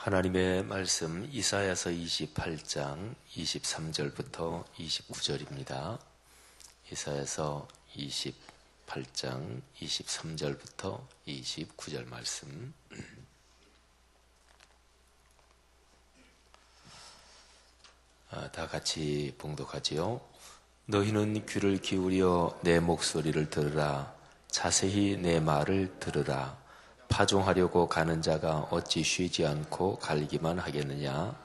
하나님의 말씀 이사야서 28장 23절부터 29절입니다. 이사야서 28장 23절부터 29절 말씀. 다 같이 봉독하지요. 너희는 귀를 기울여 내 목소리를 들으라. 자세히 내 말을 들으라. 파종하려고 가는 자가 어찌 쉬지 않고 갈기만 하겠느냐?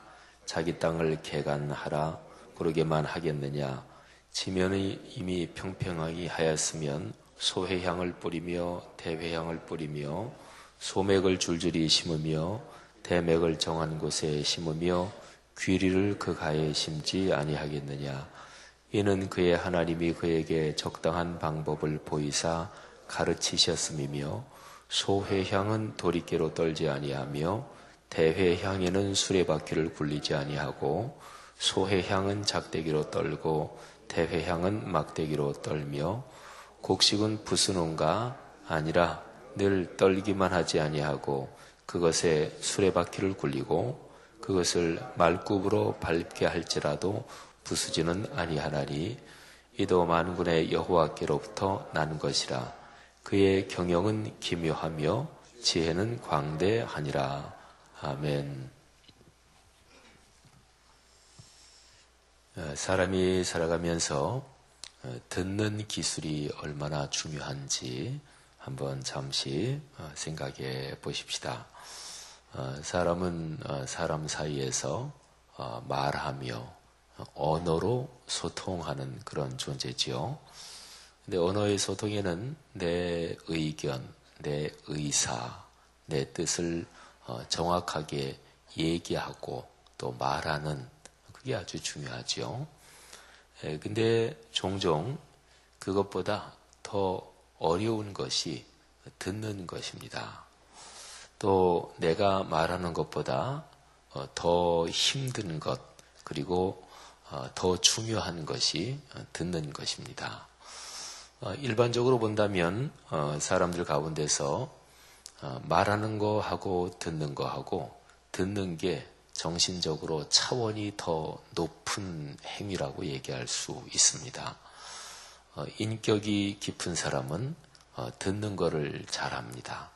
자기 땅을 개간하라. 그러게만 하겠느냐? 지면이 이미 평평하게 하였으면 소회향을 뿌리며 대회향을 뿌리며 소맥을 줄줄이 심으며 대맥을 정한 곳에 심으며 귀리를 그 가에 심지 아니하겠느냐? 이는 그의 하나님이 그에게 적당한 방법을 보이사 가르치셨음이며 소회향은 도리깨로 떨지 아니하며 대회향에는 수레바퀴를 굴리지 아니하고 소회향은 작대기로 떨고 대회향은 막대기로 떨며 곡식은 부수는가 아니라 늘 떨기만 하지 아니하고 그것에 수레바퀴를 굴리고 그것을 말굽으로 밟게 할지라도 부수지는 아니하나니 이도 만군의 여호와께로부터 난 것이라. 그의 경영은 기묘하며 지혜는 광대하니라. 아멘. 사람이 살아가면서 듣는 기술이 얼마나 중요한지 한번 잠시 생각해 보십시다. 사람은 사람 사이에서 말하며 언어로 소통하는 그런 존재지요. 근데 언어의 소통에는 내 의견, 내 의사, 내 뜻을 정확하게 얘기하고 또 말하는 그게 아주 중요하죠. 근데 종종 그것보다 더 어려운 것이 듣는 것입니다. 또 내가 말하는 것보다 더 힘든 것, 그리고 더 중요한 것이 듣는 것입니다. 일반적으로 본다면 사람들 가운데서 말하는 거하고 듣는 거하고 듣는 게 정신적으로 차원이 더 높은 행위라고 얘기할 수 있습니다. 인격이 깊은 사람은 듣는 거를 잘합니다.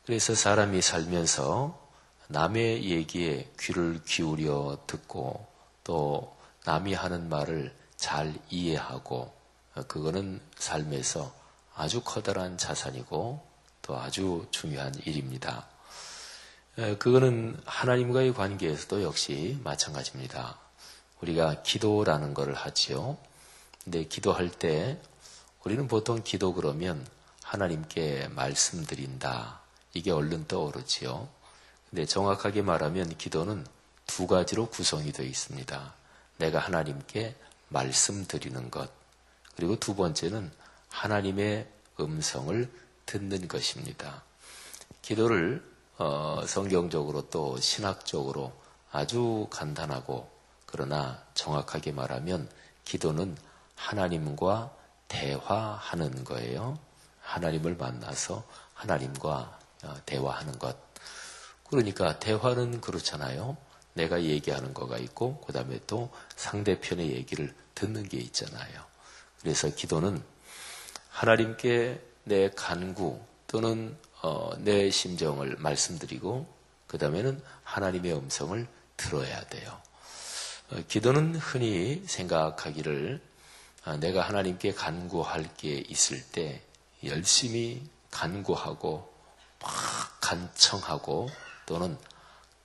그래서 사람이 살면서 남의 얘기에 귀를 기울여 듣고 또 남이 하는 말을 잘 이해하고 그거는 삶에서 아주 커다란 자산이고 또 아주 중요한 일입니다. 그거는 하나님과의 관계에서도 역시 마찬가지입니다. 우리가 기도라는 것을 하지요. 근데 기도할 때 우리는 보통 기도 그러면 하나님께 말씀드린다. 이게 얼른 떠오르지요. 근데 정확하게 말하면 기도는 두 가지로 구성이 되어 있습니다. 내가 하나님께 말씀드리는 것. 그리고 두 번째는 하나님의 음성을 듣는 것입니다. 기도를 성경적으로 또 신학적으로 아주 간단하고 그러나 정확하게 말하면 기도는 하나님과 대화하는 거예요. 하나님을 만나서 하나님과 대화하는 것. 그러니까 대화는 그렇잖아요. 내가 얘기하는 거가 있고 그 다음에 또 상대편의 얘기를 듣는 게 있잖아요. 그래서 기도는 하나님께 내 간구 또는 내 심정을 말씀드리고 그 다음에는 하나님의 음성을 들어야 돼요. 기도는 흔히 생각하기를 내가 하나님께 간구할 게 있을 때 열심히 간구하고 막 간청하고 또는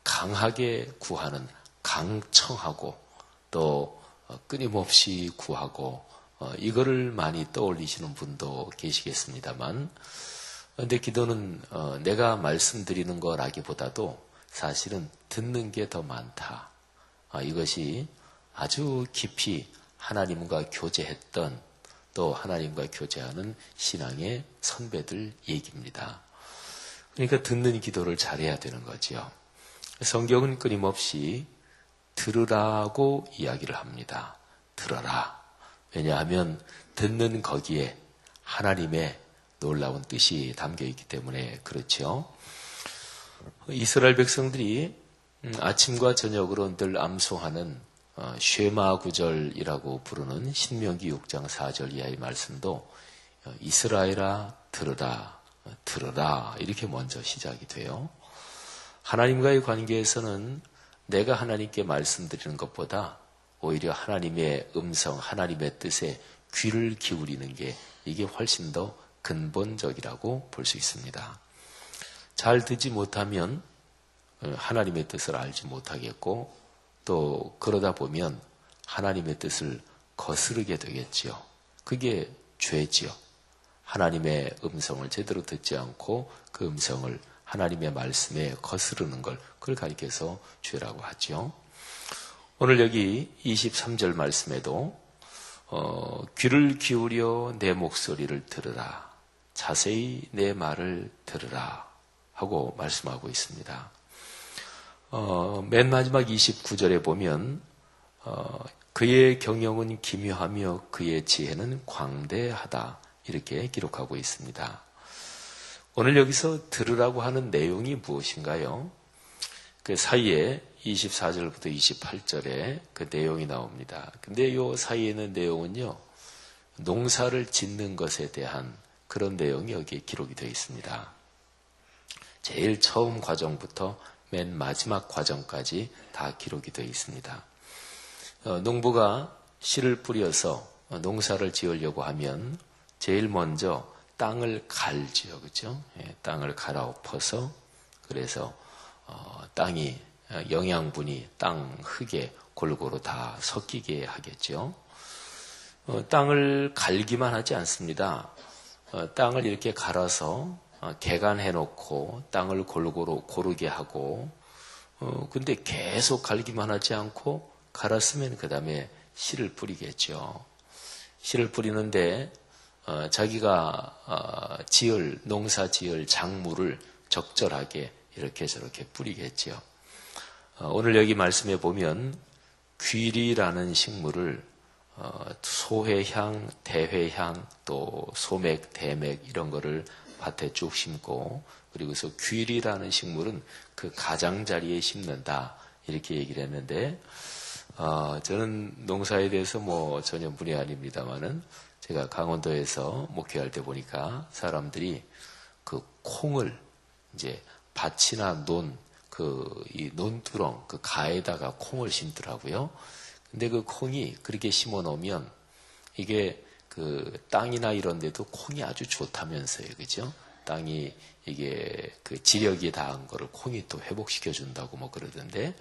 강하게 구하는 강청하고 또 끊임없이 구하고 이거를 많이 떠올리시는 분도 계시겠습니다만 근데 기도는 내가 말씀드리는 거라기보다도 사실은 듣는 게 더 많다. 이것이 아주 깊이 하나님과 교제했던 또 하나님과 교제하는 신앙의 선배들 얘기입니다. 그러니까 듣는 기도를 잘해야 되는 거죠. 성경은 끊임없이 들으라고 이야기를 합니다. 들어라. 왜냐하면 듣는 거기에 하나님의 놀라운 뜻이 담겨 있기 때문에 그렇죠. 이스라엘 백성들이 아침과 저녁으로 늘 암송하는 쉐마 구절이라고 부르는 신명기 6장 4절 이하의 말씀도 이스라엘아 들으라 들으라 이렇게 먼저 시작이 돼요. 하나님과의 관계에서는 내가 하나님께 말씀드리는 것보다 오히려 하나님의 음성, 하나님의 뜻에 귀를 기울이는 게 이게 훨씬 더 근본적이라고 볼 수 있습니다. 잘 듣지 못하면 하나님의 뜻을 알지 못하겠고 또 그러다 보면 하나님의 뜻을 거스르게 되겠지요. 그게 죄지요. 하나님의 음성을 제대로 듣지 않고 그 음성을 하나님의 말씀에 거스르는 걸 그걸 가리켜서 죄라고 하죠. 오늘 여기 23절 말씀에도 귀를 기울여 내 목소리를 들으라 자세히 내 말을 들으라 하고 말씀하고 있습니다. 맨 마지막 29절에 보면 그의 경영은 기묘하며 그의 지혜는 광대하다 이렇게 기록하고 있습니다. 오늘 여기서 들으라고 하는 내용이 무엇인가요? 그 사이에 24절부터 28절에 그 내용이 나옵니다. 근데 이 사이에 있는 내용은요, 농사를 짓는 것에 대한 그런 내용이 여기에 기록이 되어 있습니다. 제일 처음 과정부터 맨 마지막 과정까지 다 기록이 되어 있습니다. 농부가 씨를 뿌려서 농사를 지으려고 하면 제일 먼저 땅을 갈지요, 그죠? 땅을 갈아엎어서 그래서 땅이 영양분이 땅 흙에 골고루 다 섞이게 하겠죠. 땅을 갈기만 하지 않습니다. 땅을 이렇게 갈아서 개간해 놓고 땅을 골고루 고르게 하고 근데 계속 갈기만 하지 않고 갈았으면 그 다음에 씨를 뿌리겠죠. 씨를 뿌리는데 자기가 농사 지을 작물을 적절하게 이렇게 저렇게 뿌리겠죠. 오늘 여기 말씀에 보면 귀리라는 식물을 소회향, 대회향, 또 소맥, 대맥 이런 거를 밭에 쭉 심고 그리고서 귀리라는 식물은 그 가장자리에 심는다 이렇게 얘기를 했는데 저는 농사에 대해서 전혀 문의 아닙니다만은 제가 강원도에서 목회할 때 보니까 사람들이 그 콩을 이제 밭이나 이 논두렁, 그 가에다가 콩을 심더라고요. 근데 그 콩이 그렇게 심어 놓으면 이게 그 땅이나 이런 데도 콩이 아주 좋다면서요. 그죠? 땅이 이게 그 지력이 다한 거를 콩이 또 회복시켜 준다고 그러던데.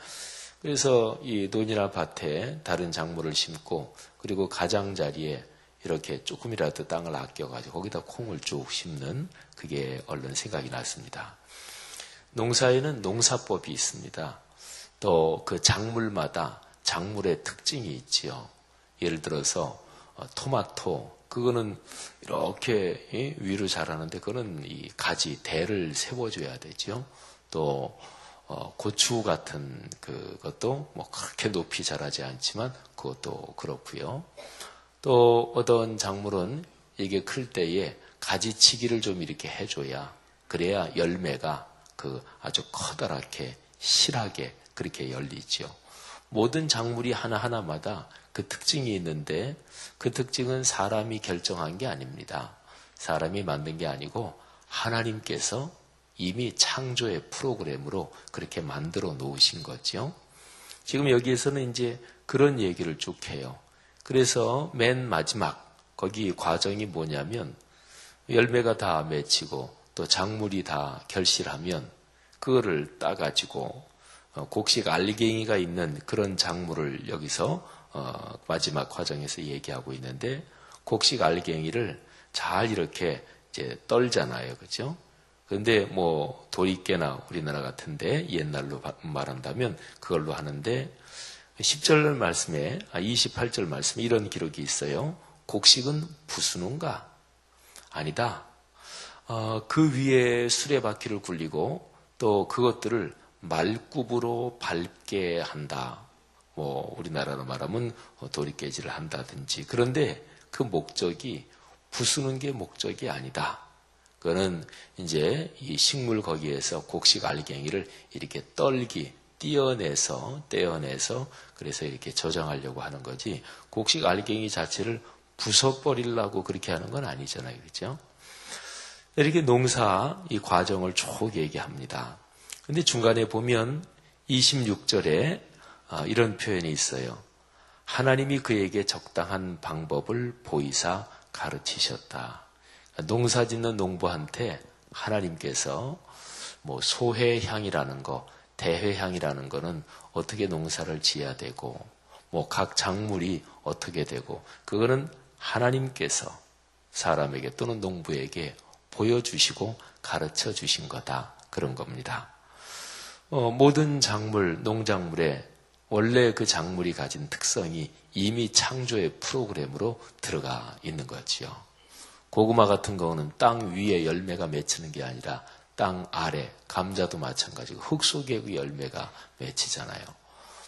그래서 이 논이나 밭에 다른 작물을 심고 그리고 가장자리에 이렇게 조금이라도 땅을 아껴가지고 거기다 콩을 쭉 심는 그게 얼른 생각이 났습니다. 농사에는 농사법이 있습니다. 또 그 작물마다 작물의 특징이 있지요. 예를 들어서 토마토 그거는 이렇게 위로 자라는데 그거는 이 가지 대를 세워줘야 되죠. 또 고추 같은 그것도 그렇게 높이 자라지 않지만 그것도 그렇고요. 또 어떤 작물은 이게 클 때에 가지치기를 좀 이렇게 해줘야 그래야 열매가 아주 커다랗게 실하게 그렇게 열리죠. 모든 작물이 하나하나마다 그 특징이 있는데 그 특징은 사람이 결정한 게 아닙니다. 사람이 만든 게 아니고 하나님께서 이미 창조의 프로그램으로 그렇게 만들어 놓으신 거죠. 지금 여기에서는 이제 그런 얘기를 쭉 해요. 그래서 맨 마지막 거기 과정이 뭐냐면 열매가 다 맺히고 또 작물이 다 결실하면 그거를 따가지고 곡식 알갱이가 있는 그런 작물을 여기서 마지막 과정에서 얘기하고 있는데 곡식 알갱이를 잘 이렇게 이제 떨잖아요. 그죠? 그런데 도리깨나 우리나라 같은데 옛날로 말한다면 그걸로 하는데 10절 말씀에 28절 말씀에 이런 기록이 있어요. 곡식은 부수는가? 아니다. 그 위에 수레바퀴를 굴리고 또 그것들을 말굽으로 밟게 한다. 우리나라로 말하면 도리깨질을 한다든지. 그런데 그 목적이 부수는 게 목적이 아니다. 그거는 이제 이 식물 거기에서 곡식 알갱이를 이렇게 떼어내서 그래서 이렇게 저장하려고 하는 거지, 곡식 알갱이 자체를 부숴버리려고 그렇게 하는 건 아니잖아요. 그렇죠? 이렇게 농사 이 과정을 쭉 얘기합니다. 근데 중간에 보면 26절에 이런 표현이 있어요. 하나님이 그에게 적당한 방법을 보이사 가르치셨다. 농사 짓는 농부한테 하나님께서 뭐 소해향이라는 거, 대해향이라는 거는 어떻게 농사를 지어야 되고, 뭐 각 작물이 어떻게 되고, 그거는 하나님께서 사람에게 또는 농부에게 보여주시고 가르쳐 주신 거다. 그런 겁니다. 모든 작물, 농작물에 원래 그 작물이 가진 특성이 이미 창조의 프로그램으로 들어가 있는 거지요. 고구마 같은 경우는 땅 위에 열매가 맺히는 게 아니라 땅 아래, 감자도 마찬가지고 흙 속에 그 열매가 맺히잖아요.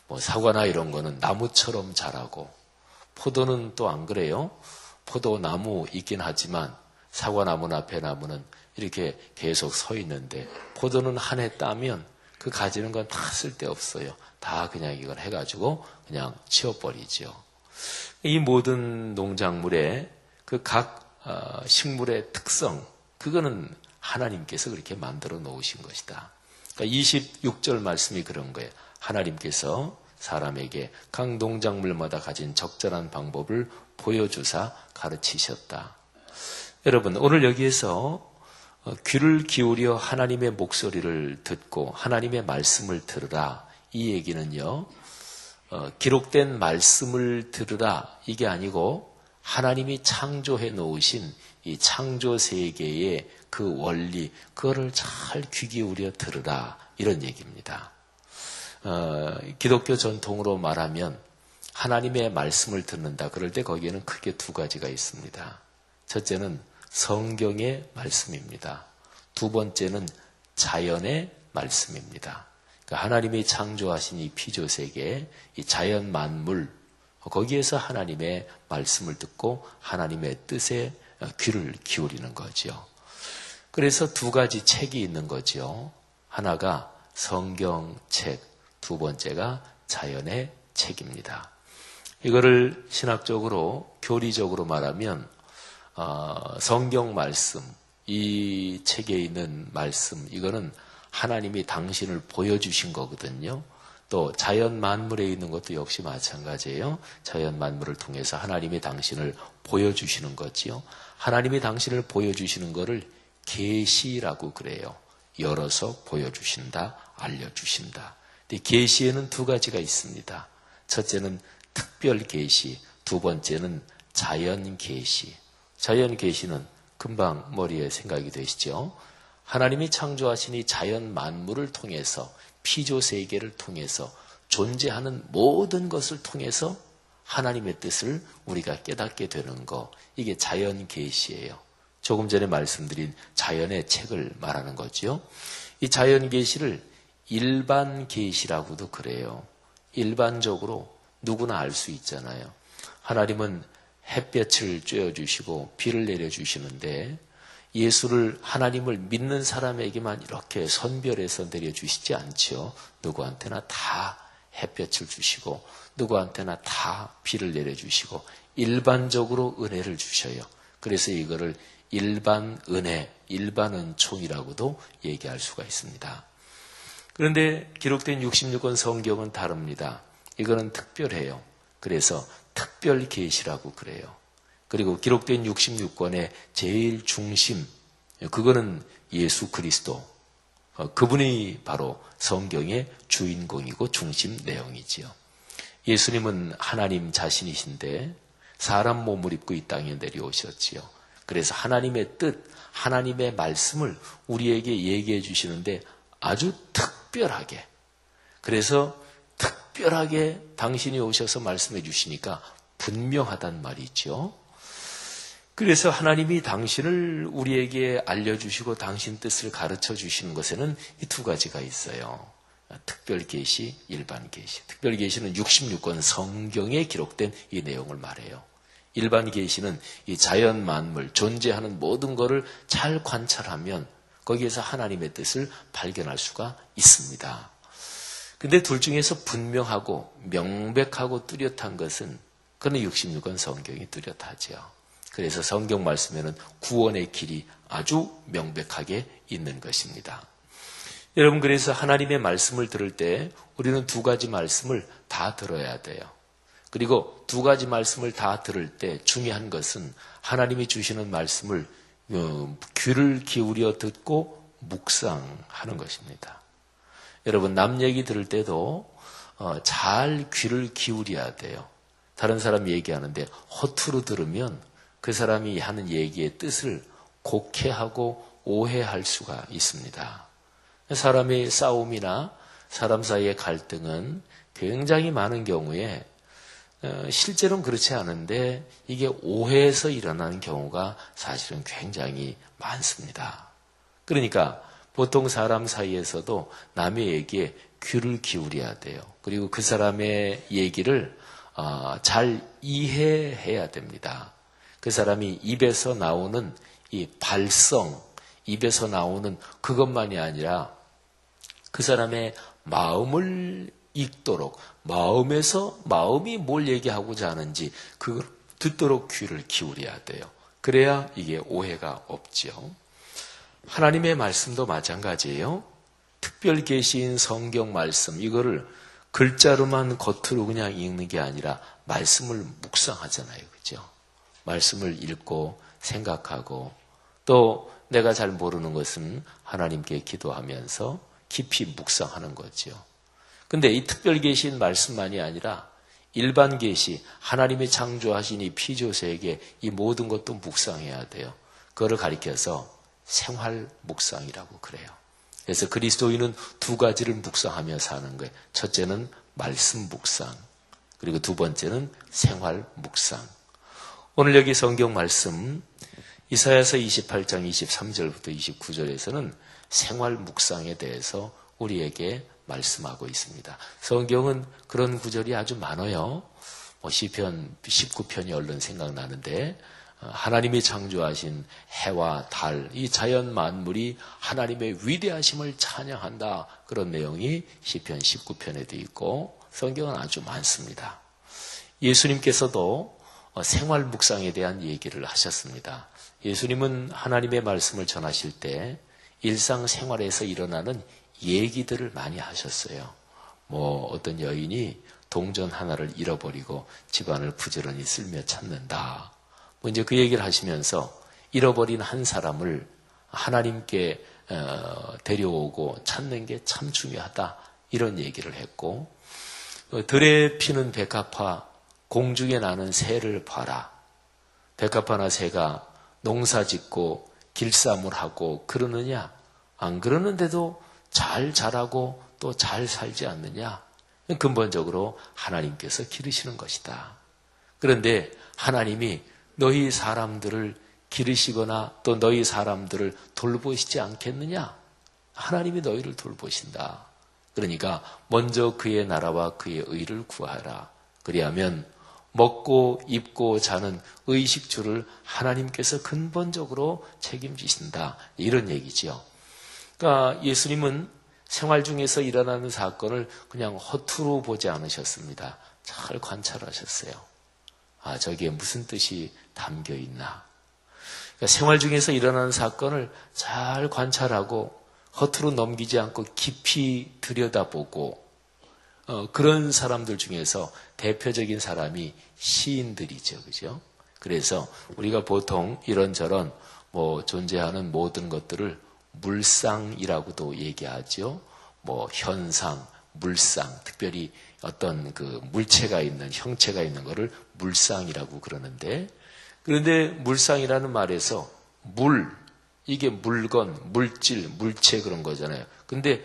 뭐 사과나 이런 거는 나무처럼 자라고, 포도는 또 안 그래요. 포도나무 있긴 하지만 사과나무나 배나무는 이렇게 계속 서 있는데, 포도는 한 해 따면 그 가지는 건 다 쓸데없어요. 다 그냥 이걸 해가지고 그냥 치워버리죠. 이 모든 농작물의 그 각 식물의 특성, 그거는 하나님께서 그렇게 만들어 놓으신 것이다. 그러니까 26절 말씀이 그런 거예요. 하나님께서 사람에게 각 농작물마다 가진 적절한 방법을 보여주사 가르치셨다. 여러분, 오늘 여기에서 귀를 기울여 하나님의 목소리를 듣고 하나님의 말씀을 들으라, 이 얘기는요, 기록된 말씀을 들으라 이게 아니고 하나님이 창조해 놓으신 이 창조 세계의 그 원리, 그거를 잘 귀 기울여 들으라, 이런 얘기입니다. 기독교 전통으로 말하면 하나님의 말씀을 듣는다. 그럴 때 거기에는 크게 두 가지가 있습니다. 첫째는 성경의 말씀입니다. 두 번째는 자연의 말씀입니다. 그러니까 하나님이 창조하신 이 피조세계, 이 자연 만물, 거기에서 하나님의 말씀을 듣고 하나님의 뜻에 귀를 기울이는 거죠. 그래서 두 가지 책이 있는 거죠. 하나가 성경책, 두 번째가 자연의 책입니다. 이거를 신학적으로, 교리적으로 말하면 성경 말씀, 이 책에 있는 말씀, 이거는 하나님이 당신을 보여주신 거거든요. 또 자연 만물에 있는 것도 역시 마찬가지예요. 자연 만물을 통해서 하나님이 당신을 보여주시는 거지요. 하나님이 당신을 보여주시는 거를 계시라고 그래요. 열어서 보여주신다, 알려주신다. 근데 계시에는 두 가지가 있습니다. 첫째는 특별 계시, 두 번째는 자연 계시. 자연 계시는 금방 머리에 생각이 되시죠? 하나님이 창조하신 이 자연 만물을 통해서, 피조 세계를 통해서, 존재하는 모든 것을 통해서 하나님의 뜻을 우리가 깨닫게 되는 거, 이게 자연 계시예요. 조금 전에 말씀드린 자연의 책을 말하는 거죠. 이 자연 계시를 일반 계시라고도 그래요. 일반적으로 누구나 알 수 있잖아요. 하나님은 햇볕을 쬐어주시고 비를 내려주시는데, 예수를, 하나님을 믿는 사람에게만 이렇게 선별해서 내려주시지 않죠. 누구한테나 다 햇볕을 주시고 누구한테나 다 비를 내려주시고 일반적으로 은혜를 주셔요. 그래서 이거를 일반 은혜, 일반 은총이라고도 얘기할 수가 있습니다. 그런데 기록된 66권 성경은 다릅니다. 이거는 특별해요. 그래서 특별 계시라고 그래요. 그리고 기록된 66권의 제일 중심, 그거는 예수 그리스도, 그분이 바로 성경의 주인공이고 중심 내용이지요. 예수님은 하나님 자신이신데 사람 몸을 입고 이 땅에 내려오셨지요. 그래서 하나님의 뜻, 하나님의 말씀을 우리에게 얘기해 주시는데 아주 특별하게, 그래서 특별하게 당신이 오셔서 말씀해 주시니까 분명하단 말이죠. 그래서 하나님이 당신을 우리에게 알려주시고 당신 뜻을 가르쳐 주시는 것에는 이 두 가지가 있어요. 특별 계시, 일반 계시. 특별 계시는 66권 성경에 기록된 이 내용을 말해요. 일반 계시는 이 자연 만물, 존재하는 모든 것을 잘 관찰하면 거기에서 하나님의 뜻을 발견할 수가 있습니다. 근데 둘 중에서 분명하고 명백하고 뚜렷한 것은 그는 66권 성경이 뚜렷하죠. 그래서 성경 말씀에는 구원의 길이 아주 명백하게 있는 것입니다. 여러분, 그래서 하나님의 말씀을 들을 때 우리는 두 가지 말씀을 다 들어야 돼요. 그리고 두 가지 말씀을 다 들을 때 중요한 것은 하나님이 주시는 말씀을 귀를 기울여 듣고 묵상하는 것입니다. 여러분, 남 얘기 들을 때도 잘 귀를 기울여야 돼요. 다른 사람 얘기하는데 허투루 들으면 그 사람이 하는 얘기의 뜻을 곡해하고 오해할 수가 있습니다. 사람의 싸움이나 사람 사이의 갈등은 굉장히 많은 경우에 실제로는 그렇지 않은데 이게 오해에서 일어나는 경우가 사실은 굉장히 많습니다. 그러니까 보통 사람 사이에서도 남의 얘기에 귀를 기울여야 돼요. 그리고 그 사람의 얘기를 잘 이해해야 됩니다. 그 사람이 입에서 나오는 이 발성, 입에서 나오는 그것만이 아니라 그 사람의 마음을 읽도록 마음이 뭘 얘기하고자 하는지 그걸 듣도록 귀를 기울여야 돼요. 그래야 이게 오해가 없죠. 하나님의 말씀도 마찬가지예요. 특별 계시인 성경 말씀, 이거를 글자로만 겉으로 그냥 읽는 게 아니라 말씀을 묵상하잖아요. 그죠? 말씀을 읽고 생각하고 또 내가 잘 모르는 것은 하나님께 기도하면서 깊이 묵상하는 거죠. 근데 이 특별 계시인 말씀만이 아니라 일반 계시, 하나님의 창조하신 이 피조세계 이 모든 것도 묵상해야 돼요. 그거를 가리켜서 생활 묵상이라고 그래요. 그래서 그리스도인은 두 가지를 묵상하며 사는 거예요. 첫째는 말씀 묵상, 그리고 두 번째는 생활 묵상. 오늘 여기 성경 말씀 이사야서 28장 23절부터 29절에서는 생활 묵상에 대해서 우리에게 말씀하고 있습니다. 성경은 그런 구절이 아주 많아요. 시편 19편이 얼른 생각나는데 하나님이 창조하신 해와 달, 이 자연 만물이 하나님의 위대하심을 찬양한다. 그런 내용이 시편 19편에도 있고 성경은 아주 많습니다. 예수님께서도 생활 묵상에 대한 얘기를 하셨습니다. 예수님은 하나님의 말씀을 전하실 때 일상생활에서 일어나는 얘기들을 많이 하셨어요. 어떤 여인이 동전 하나를 잃어버리고 집안을 부지런히 쓸며 찾는다. 이제 그 얘기를 하시면서 잃어버린 한 사람을 하나님께 데려오고 찾는 게 참 중요하다. 이런 얘기를 했고, 들에 피는 백합화, 공중에 나는 새를 봐라. 백합화나 새가 농사 짓고 길쌈을 하고 그러느냐? 안 그러는데도 잘 자라고 또 잘 살지 않느냐? 근본적으로 하나님께서 기르시는 것이다. 그런데 하나님이 너희 사람들을 기르시거나 또 너희 사람들을 돌보시지 않겠느냐? 하나님이 너희를 돌보신다. 그러니까 먼저 그의 나라와 그의 의를 구하라. 그리하면 먹고 입고 자는 의식주를 하나님께서 근본적으로 책임지신다. 이런 얘기죠. 그러니까 예수님은 생활 중에서 일어나는 사건을 그냥 허투루 보지 않으셨습니다. 잘 관찰하셨어요. 저기에 무슨 뜻이 담겨 있나. 그러니까 생활 중에서 일어나는 사건을 잘 관찰하고 허투루 넘기지 않고 깊이 들여다보고 그런 사람들 중에서 대표적인 사람이 시인들이죠. 그죠? 그래서 우리가 보통 이런저런 존재하는 모든 것들을 물상이라고도 얘기하죠. 현상, 물상, 특별히 어떤 그 물체가 있는, 형체가 있는 거를 물상이라고 그러는데, 그런데 물상이라는 말에서 이게 물건, 물질, 물체 그런 거잖아요. 근데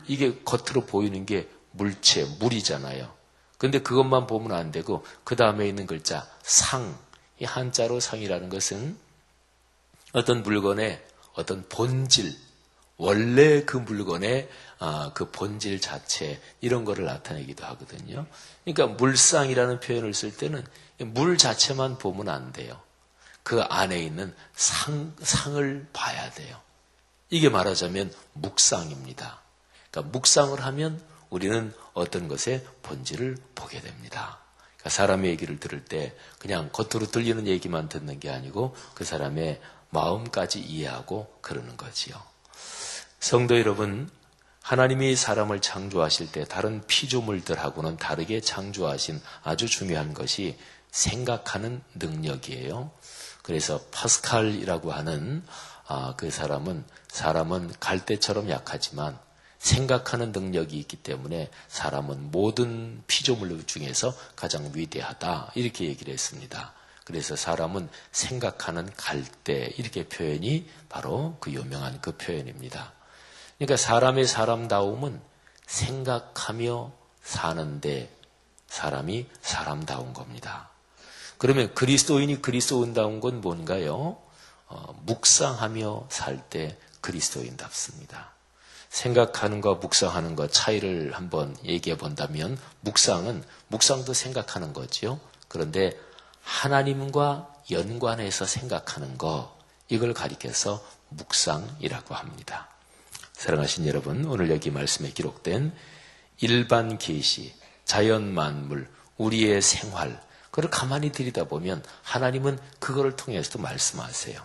이게 겉으로 보이는 게 물체, 물이잖아요. 근데 그것만 보면 안 되고, 그 다음에 있는 글자, 상, 이 한자로 상이라는 것은 어떤 물건의 어떤 본질, 원래 그 물건의 그 본질 자체 이런 거를 나타내기도 하거든요. 그러니까 물상이라는 표현을 쓸 때는 물 자체만 보면 안 돼요. 그 안에 있는 상을 봐야 돼요. 이게 말하자면 묵상입니다. 그러니까 묵상을 하면 우리는 어떤 것의 본질을 보게 됩니다. 그러니까 사람의 얘기를 들을 때 그냥 겉으로 들리는 얘기만 듣는 게 아니고 그 사람의 마음까지 이해하고 그러는 거지요. 성도 여러분, 하나님이 사람을 창조하실 때 다른 피조물들하고는 다르게 창조하신 아주 중요한 것이 생각하는 능력이에요. 그래서 파스칼이라고 하는 그 사람은 갈대처럼 약하지만 생각하는 능력이 있기 때문에 사람은 모든 피조물 중에서 가장 위대하다 이렇게 얘기를 했습니다. 그래서 사람은 생각하는 갈대 이렇게 표현이 바로 그 유명한 그 표현입니다. 그러니까 사람의 사람다움은 생각하며 사는데 사람이 사람다운 겁니다. 그러면 그리스도인이 그리스도인다운 건 뭔가요? 묵상하며 살 때 그리스도인답습니다. 생각하는 것, 묵상하는 것 차이를 한번 얘기해 본다면 묵상도 생각하는 거죠. 그런데 하나님과 연관해서 생각하는 것, 이걸 가리켜서 묵상이라고 합니다. 사랑하신 여러분, 오늘 여기 말씀에 기록된 일반 계시, 자연 만물, 우리의 생활, 그걸 가만히 들여다보면 하나님은 그거를 통해서도 말씀하세요.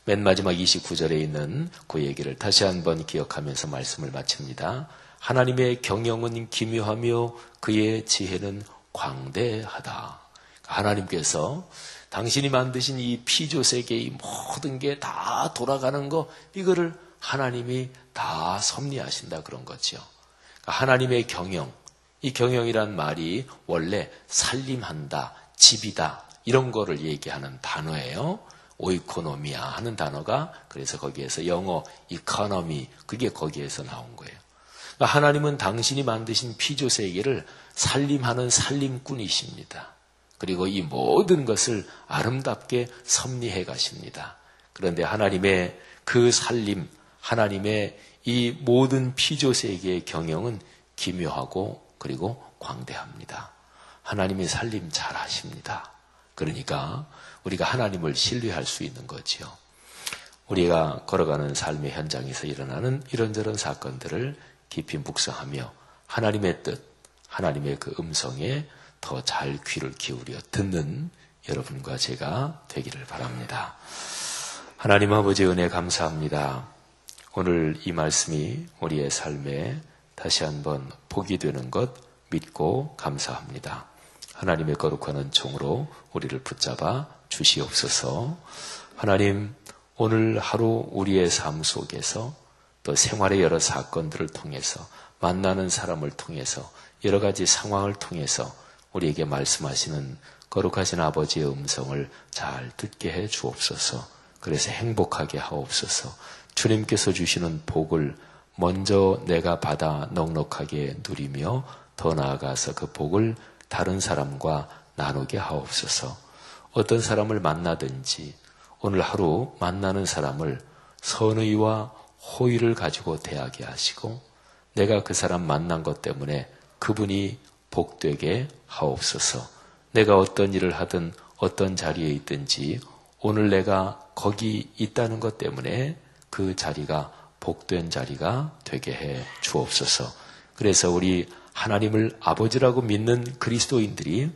맨 마지막 29절에 있는 그 얘기를 다시 한번 기억하면서 말씀을 마칩니다. 하나님의 경영은 기묘하며 그의 지혜는 광대하다. 하나님께서 당신이 만드신 이 피조세계의 모든 게 다 돌아가는 거, 이거를 하나님이 다 섭리하신다 그런 거죠. 하나님의 경영, 이 경영이란 말이 원래 살림한다, 집이다 이런 거를 얘기하는 단어예요. 오이코노미아 하는 단어가 그래서 거기에서 영어 이코노미 그게 거기에서 나온 거예요. 그러니까 하나님은 당신이 만드신 피조세계를 살림하는 살림꾼이십니다. 그리고 이 모든 것을 아름답게 섭리해 가십니다. 그런데 하나님의 그 살림, 하나님의 이 모든 피조세계의 경영은 기묘하고 그리고 광대합니다. 하나님이 살림 잘 하십니다. 그러니까 우리가 하나님을 신뢰할 수 있는 거지요. 우리가 걸어가는 삶의 현장에서 일어나는 이런저런 사건들을 깊이 묵상하며 하나님의 뜻, 하나님의 그 음성에 더 잘 귀를 기울여 듣는 여러분과 제가 되기를 바랍니다. 하나님 아버지 은혜 감사합니다. 오늘 이 말씀이 우리의 삶에 다시 한번 복이 되는 것 믿고 감사합니다. 하나님의 거룩한 은총으로 우리를 붙잡아 주시옵소서. 하나님, 오늘 하루 우리의 삶 속에서 또 생활의 여러 사건들을 통해서 만나는 사람을 통해서 여러 가지 상황을 통해서 우리에게 말씀하시는 거룩하신 아버지의 음성을 잘 듣게 해 주옵소서. 그래서 행복하게 하옵소서. 주님께서 주시는 복을 먼저 내가 받아 넉넉하게 누리며 더 나아가서 그 복을 다른 사람과 나누게 하옵소서. 어떤 사람을 만나든지 오늘 하루 만나는 사람을 선의와 호의를 가지고 대하게 하시고 내가 그 사람 만난 것 때문에 그분이 복되게 하옵소서. 내가 어떤 일을 하든 어떤 자리에 있든지 오늘 내가 거기 있다는 것 때문에 그 자리가 복된 자리가 되게 해 주옵소서. 그래서 우리 하나님을 아버지라고 믿는 그리스도인들이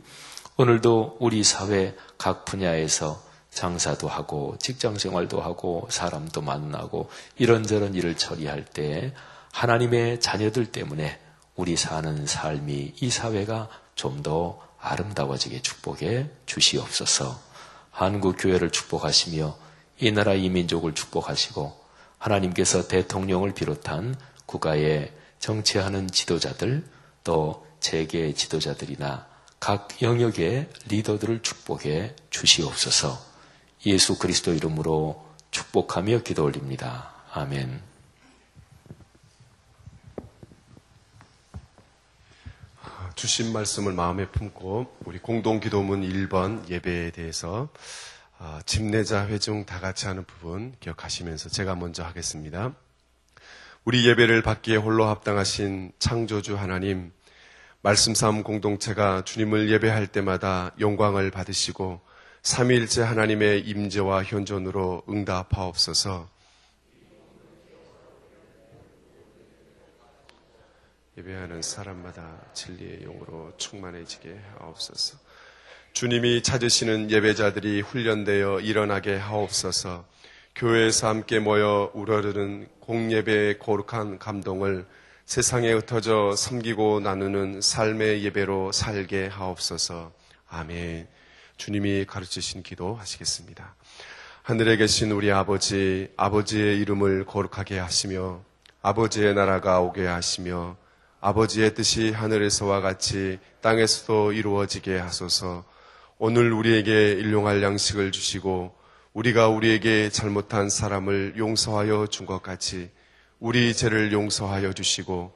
오늘도 우리 사회 각 분야에서 장사도 하고 직장생활도 하고 사람도 만나고 이런저런 일을 처리할 때 하나님의 자녀들 때문에 우리 사는 삶이 이 사회가 좀 더 아름다워지게 축복해 주시옵소서. 한국 교회를 축복하시며 이 나라 이 민족을 축복하시고 하나님께서 대통령을 비롯한 국가에 정치하는 지도자들 또 재계 지도자들이나 각 영역의 리더들을 축복해 주시옵소서. 예수 그리스도 이름으로 축복하며 기도 올립니다. 아멘. 주신 말씀을 마음에 품고 우리 공동기도문 1번 예배에 대해서 집례자 회중 다 같이 하는 부분 기억하시면서 제가 먼저 하겠습니다. 우리 예배를 받기에 홀로 합당하신 창조주 하나님, 말씀 삶 공동체가 주님을 예배할 때마다 영광을 받으시고 삼위일체 하나님의 임재와 현존으로 응답하옵소서. 예배하는 사람마다 진리의 영으로 충만해지게 하옵소서. 주님이 찾으시는 예배자들이 훈련되어 일어나게 하옵소서. 교회에서 함께 모여 우러르는 공예배의 거룩한 감동을 세상에 흩어져 섬기고 나누는 삶의 예배로 살게 하옵소서. 아멘. 주님이 가르치신 기도 하시겠습니다. 하늘에 계신 우리 아버지, 아버지의 이름을 거룩하게 하시며 아버지의 나라가 오게 하시며 아버지의 뜻이 하늘에서와 같이 땅에서도 이루어지게 하소서. 오늘 우리에게 일용할 양식을 주시고 우리가 우리에게 잘못한 사람을 용서하여 준 것 같이 우리 죄를 용서하여 주시고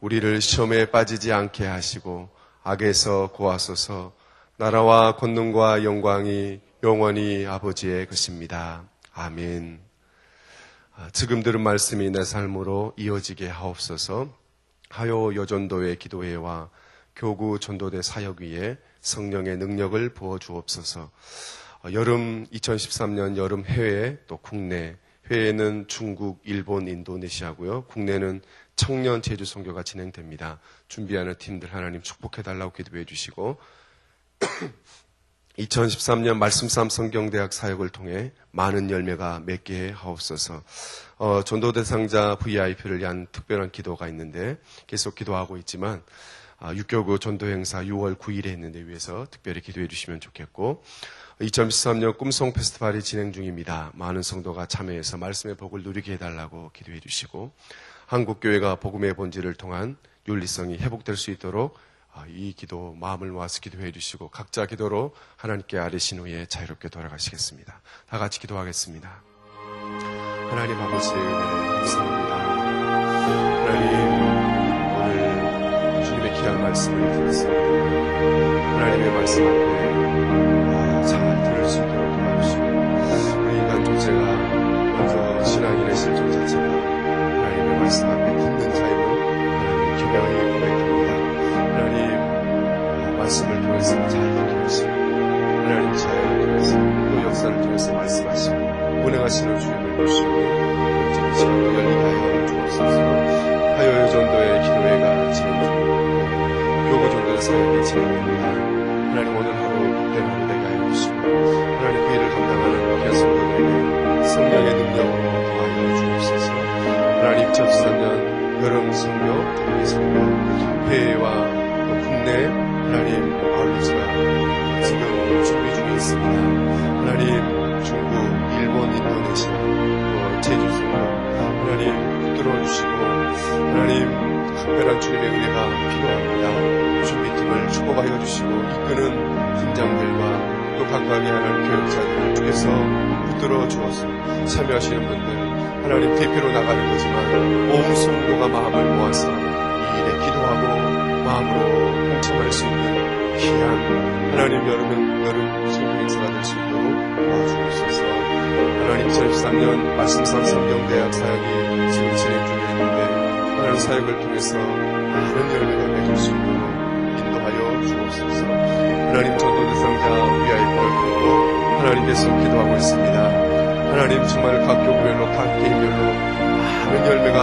우리를 시험에 빠지지 않게 하시고 악에서 구하소서. 나라와 권능과 영광이 영원히 아버지의 것입니다. 아멘. 지금 들은 말씀이 내 삶으로 이어지게 하옵소서. 하요 여전도회 기도회와 교구 전도대 사역 위에 성령의 능력을 부어 주옵소서. 여름 2013년 여름 해외 또 국내 해외는 중국, 일본, 인도네시아고요. 국내는 청년 제주 선교가 진행됩니다. 준비하는 팀들 하나님 축복해달라고 기도해 주시고 2013년 말씀삼 성경대학 사역을 통해 많은 열매가 맺게 하옵소서. 전도 대상자 VIP를 위한 특별한 기도가 있는데 계속 기도하고 있지만 6교구 전도 행사 6월 9일에 했는데 위해서 특별히 기도해 주시면 좋겠고 2013년 꿈송 페스티벌이 진행 중입니다. 많은 성도가 참여해서 말씀의 복을 누리게 해달라고 기도해 주시고 한국교회가 복음의 본질을 통한 윤리성이 회복될 수 있도록 이 기도 마음을 모아서 기도해 주시고 각자 기도로 하나님께 아뢰신 후에 자유롭게 돌아가시겠습니다. 다 같이 기도하겠습니다. 하나님 아버지의 은혜를 감사합니다. 하나님 오늘 주님의 귀한 말씀을 들었습니다. 하나님의 말씀 앞에 잘 들을 수 있도록 도와주시고 우리 인간 존재가 먼저 신앙인의 실존 자체가 하나님의 말씀 앞에 듣는 자임을 하나님 교명하게 고백합니다. 하나님 말씀을 통해서 잘 듣게 하시고 하나님 자유를 통해서 또 역사를 통해서 말씀하시고 운행하시는 주님을 보시고 지금 시간도 열리게 하여 주옵소서. 하여 여전도의 기도회가 진행 중이고 교구 전도의 사역이 진행됩니다. 하나님 오늘 하루 복된 하루 되게 하여 주시고 하나님 그 일을 감당하는 귀한 성도들에게 성령의 능력으로 도와여 주옵소서. 하나님 2013년 여름 선교,冬선교, 해외와 국내 하나님 아울리지가 지금 준비 중에 있습니다. 하나님 중국, 일본, 인도네시아, 또 제주 선교 하나님 붙들어 주시고 하나님 특별한 주님의 은혜가 필요합니다. 준비팀을 축복하여 주시고 이끄는 팀장들과 또 각각의 하나님 교역자들을 통해서 붙들어 주어서 참여하시는 분들 하나님 대표로 나가는 거지만 온 성도가 마음을 모아서 이 일에 기도하고 마음으로 동참할 수 있는 귀한 하나님 여름 신부 행사가 될 수 있도록 도와주옵소서. 하나님 2013년 말씀삼 성경대학 사역이 지금 진행 중에 있는데 하나님 사역을 통해서 많은 열매가 맺을 수 있도록 인도하여 주옵소서. 하나님 전도 대상자 VIP를 보고 하나님께서 기도하고 있습니다. 하나님 정말 각 교구별로 각 개인별로 많은 열매가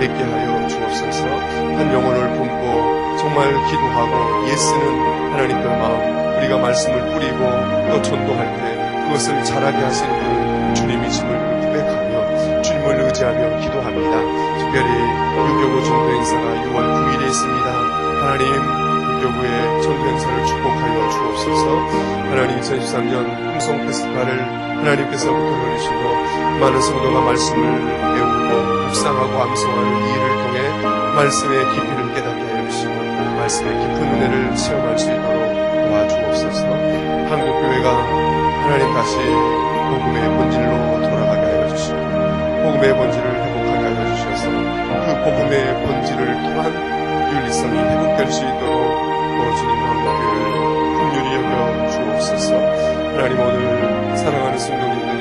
맺게 하여 주옵소서. 한 영혼을 품고 정말 기도하고 예쓰는 하나님 그 마음 우리가 말씀을 뿌리고 또 전도할 때 그것을 잘하게 하시는 분은 주님이심을 고백하며 주님을 의지하며 기도합니다. 특별히 육교구 전도 행사가 6월 9일에 있습니다. 하나님 교구의 전도 행사를 축복하여 주옵소서. 하나님 2013년 꿈송 페스티벌을 하나님께서 붙들어주시고 많은 성도가 말씀을 배우고 묵상하고 암송하는 이 일을 통해 말씀의 깊이를 깨닫게 하여 주시고 말씀의 깊은 은혜를 체험할 수 있도록 도와주옵소서. 한국교회가 하나님 다시 복음의 본질로 돌아가게 하여 주시고 복음의 본질을 회복하게 하여 주셔서 그 복음의 본질을 통한 윤리성이 회복될 수 있도록 주님 한국교회를 긍휼히 여겨 주옵소서. 하나님 오늘 사랑하는 성도님들